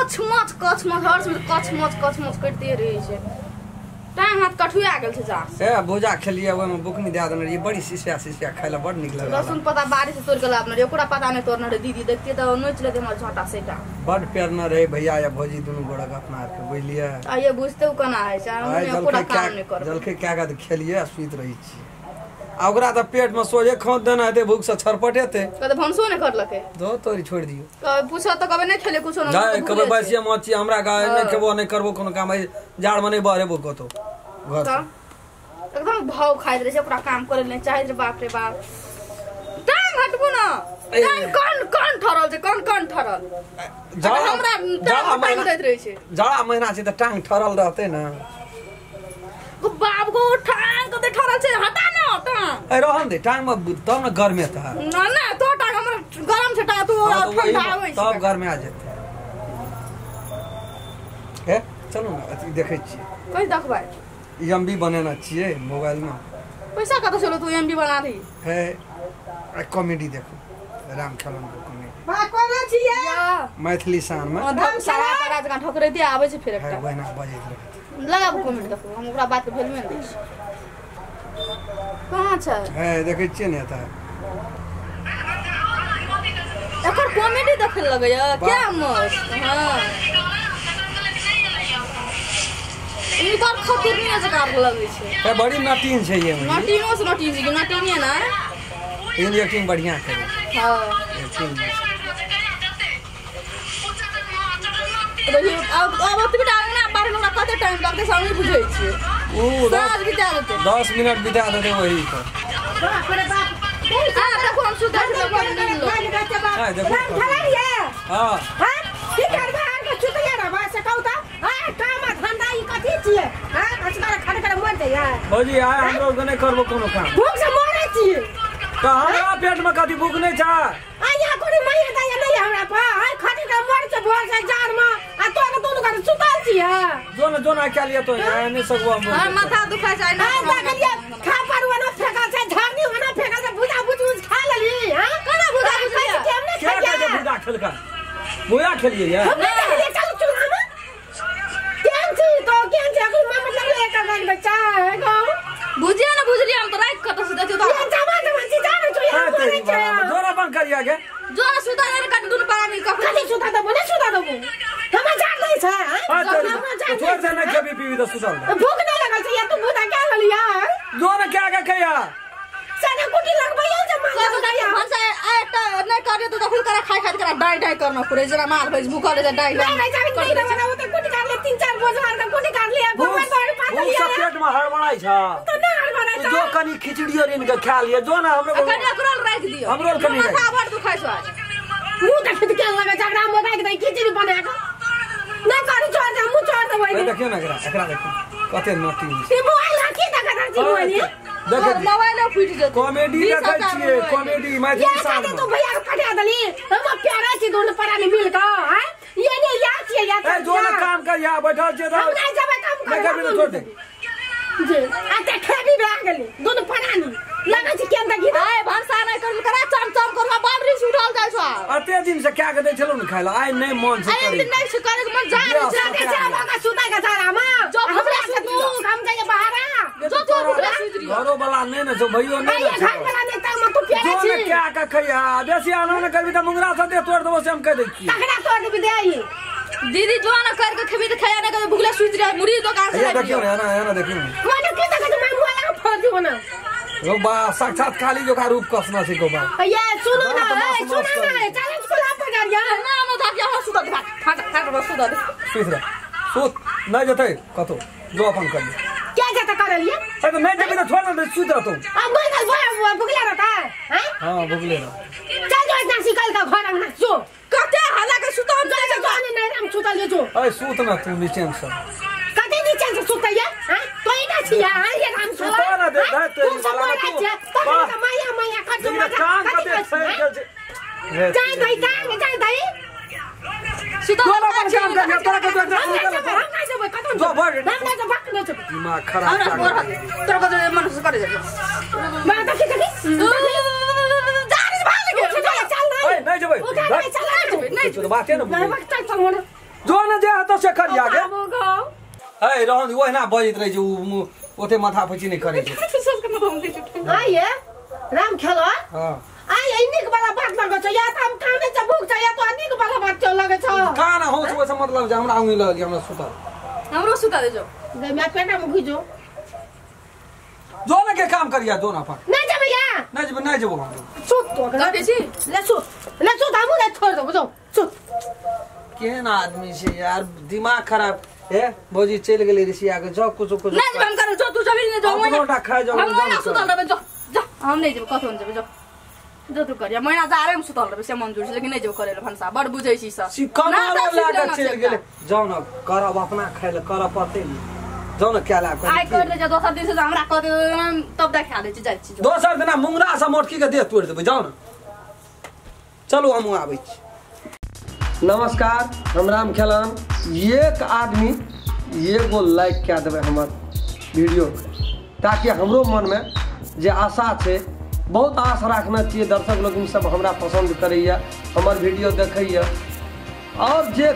कछ मच हर समय कछ मच करते रहे छे टाइम हाथ कठुआ गेल छे जा ए भुजा खेलिए ओय में बुकनी दे देने रही बड़ी सिसिया खाइला बड़ निक लागल लहसुन पता बारिश से तोड़ के लाबने रे ओकरा पता नहीं तोड़ने रे दीदी देखते त नोच लेते हमर छोटा सेटा बड़ प्यार न रहे भैया या भौजी दोनों गोड़ा अपना के बुझलिए आ ये बुझते कना है से हम पूरा काम नहीं कर जलखे क्या का खेलिए सुइत रही छी आ ओकरा त पेट में सोजे खोद देना हेते भूख से छरपटेते कते भंसो ने करलके दो तोरी छोड़ दियो पूछो त कबे नहीं खेले कुछो न जाय कबे बसिया मची हमरा गाय नहीं खेबो नहीं करबो कोनो काम जाड़ में नहीं बहरेबो कतो घर एकदम भाव खाइ रे से पूरा काम करे ले चाहे रे बाप रे बाप टांग हटबो न टांग कौन ठरल छे कौन ठरल हमरा टांग दैत रहे छे जाड़ा महीना छे त टांग ठरल रहते न को बाप को टांग कते ठरल छे हटा न टांग ए रहन दे टांग में तब न गर्मे त ना तो टांग हमर गरम छे टांग तू ठंडा होय छे तब घर में आ जेते ए चलो न अथी देखे छी कहि देखबै एमबी बनाना छिए मोबाइल में पैसा कत चलो तू एमबी बना रही है कॉमेडी देखो राम खलन को कॉमेडी बा कोना छिए मैथिली शान में सारा पारा जगह ठोकरे दे आबै छे फिर एकटा बहना बजैत रहे लगाबो कॉमेडी देखो हम ओकरा बात के भेल में दै छी कहां छै है देखे छिए ने एता एकर कॉमेडी देखे लगैया क्या मस्त हां इनकर खतिर नहीं जकार लगे छे है बड़ी नटीन छे ये नटीनो से नटीन छी नटीन ना इन एक्टिंग बढ़िया करे हां एक्टिंग देखिए अब तो बिटा ना बारे में कते टाइम लगते सामने बुझै छी ओ 10 बिता देते 10 मिनट बिता देते वही तो बाप रे बाप देखो हम सुधा से हां देखो हां हां की करबा के चुतिया रे बस कहू त काम धंधा ई कथि छिए हां असकार खड़ मर जाय भौजी आय हम लोग नहीं करबो कोनो काम भूख से मरे छिए तो हमरा पेट में कथि भूख नहीं छा आया कोनी मैया दाया नहीं हमरा पा हाय खड़ी के मर से भोर से जार में आ तो के दोनों का सुतल छिए जोन क्या लिए तो नहीं सकबो हम हां माथा दुखा छै ना देखलिए खा परवा न फेका छै झाड़ी होना फेका से भुजा भुज खा लेली हां कना भुजा भुजा क्या क्या भुजा खेल का भुजा खेलिए यार हम नहीं देखलिए चल चुना में केन छी अगर मां मतलब लेकर गन बच्चा है गो बुझिया ना बुझलिए हम तो रात कत से देते तो ये जमा छी जानो छ यार बोले छ जोरा बंद करिया के जोरा सुता रे कट दुन पारा नहीं कख कथि सुता दबो ने सुता दबो हम जान नहीं छ हां छोड़ दे ना कभी पीवी तो सुतल भूख नहीं लगल छ या तू बुदा क्या लली यार जोरा क्या कहिया सारा कुटी लगबैया जमा हम से आटा नहीं करे तो फुल करा खाई करा डाई करना पड़े जरा मार भेज भूखा ले डाई नहीं जाबी नहीं बना वो तो कुटी काट ले 3-4 बोझ मार के कुटी काट लिया भगवान बड़ पात लिया सब पेट में हड़बड़ाई छ तो ना हड़बड़ाई छ जो कनी खिचड़ी और इनका खा लिया जो ना हम लोग कनी अकरल रख दियो हम रोल कनी माथा भर दुखाई छ आज मुंह देख के लगा झगड़ा में रख दे खिचड़ी बना के ना करी छोड़ दे मुंह छोड़ दे वही देखियो ना एकरा देखो कते नटी ई मोबाइल रखी देखा था जी मोबाइल देखे मोबाइल फुट जते कॉमेडी देखै छिए कॉमेडी मैथिली शान तो भैया कटा दली हम प्यारा छी दोनों परानी मिल के हैं ये नहीं याद छिए याद ए जो ना काम कर यहां बैठल छै हम नहीं जब काम कर मैं भी छोड़ दे जी आते खेबी भाग गेली दोनों परानी लगा छी केन दगी आए भरसा नहीं कर करा चम करवा बाबरी से उठल जाय छ अते दिन से क्या के दै छलो न खाइला आइ नहीं मन से अरे दिन नहीं से करे मन जा दे से लगा सुता के सारा मां जो हमरा से तू हम जाए बाहर जो तो भूखला सुतरी घरो वाला नहीं न जो भइयो नहीं न घर वाला नहीं त म तू प्यारा जो छी ना क्या का खइया बेसी आना न करबी त मुंगरा से दे तोड़ देबो से हम कह दै छी तखना तोड़ दे दे आई दीदी जो ना कर के खेबी त खाया ना कर भूखला सुतरी मुड़ी दुकान से ये देखियो ना देखियो माने के तक मैं मोबाइल का फोड़ दियो ना वो बा साक्षात काली जो का रूप कसना से को बा ये सुनो ना चैलेंज को ला पड़ गया ना मो था क्या सुता फाट बस सुता दे तीसरा सुत नहीं जते कतो जो अपन कर ले क्या जाता कर लिए ए तो नहीं जबी तो छोड़ दे सुत रह तू अब बोल भुगला रहता है हां भुगले रह चल जो इतना सिकल का घर अंगना जो कते हाला के सुता हम चल जो नहीं हम सुता ले जो ए सुत ना तू नीचे से कते नीचे से सुता है तो इना छिया ये हम सुता ना दे दे तू माया कर दो काम कते जाए भाई सुता वाला काम कर तोरा के जो भर ना जो बात नहीं दिमाग खराब तोरा को मन से करे मैं तो की जानिस भाल के ए नहीं जबे नहीं बात है ना चल जो न जे हाथ से करिया गे वो गाओ ए रहन ओहिना बजैत रहै छै ओते माथा पची नहीं करे छै सबके न हम दे छुटे आइए राम खेलो हां आइ इनिक वाला बात लगे छ या त हम कामे से भूख छ या तो अनिक वाला बात चल लगे छ काना हो छ ओसे मतलब जे हमरा आउनी लगे हमरा सुता हमरो सुता दे जो दे मैं पेटा में घुजो जो न के काम करिया दो ना पर नहीं जा भैया नहीं जेबो हम सुत तो कर दे छी ले सुत हमू ले छोड़ दो बुझो सुत केहन आदमी छै यार दिमाग खराब ए भौजी चल गेलै ऋषिया के जाओ कुछ नहीं हम कर जो तू जमीन जो अपनोटा खाइ जाओ हम ना सुतल रहबे जो जा हम नहीं जेबो कथन जेबे जो जो तू करिया मैना जा रे हम सुतल रहबे से मंजूर छै लेकिन नहीं जेबो करे भनसा बड़ बुझै छी सब सिकमारो लागे चल गेलै जाओ न करब अपना खाइले कर पड़ते जाओ न क्या लाग आइ कर दे दोसर दिन से हमरा कह दे तब देखा दे जाइ छी दोसर दिन मुंगरा से मोटकी के देह तोड़ देबै जाओ न चलो हम आबै छी नमस्कार हम राम खेलान एक आदमी एगो लाइक क्या देवे हमार वीडियो ताकि हमरो मन में जे आशा है बहुत आशा रखना चाहिए दर्शक लोग सब हमरा पसंद करैया हमार वीडियो देखैया और जे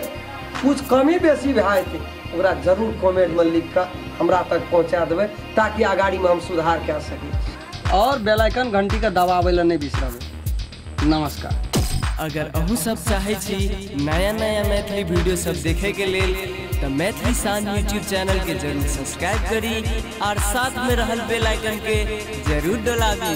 कुछ कमी बेसी भए थे ओकरा जरूर कमेंट में लिख कर हमरा तक पहुँचा देवे ताकि आगाड़ी में हम सुधार कर सकी और बेल आइकन घंटी का दबावे ला नहीं बिसरबे नमस्कार अगर अहू सब चाहे छी नया नया मैथिली वीडियो सब देखे के लेल तो मैथिली शान यूट्यूब चैनल के जरूर सब्सक्राइब करी और साथ में रहल बेल आइकन के जरूर दबावी।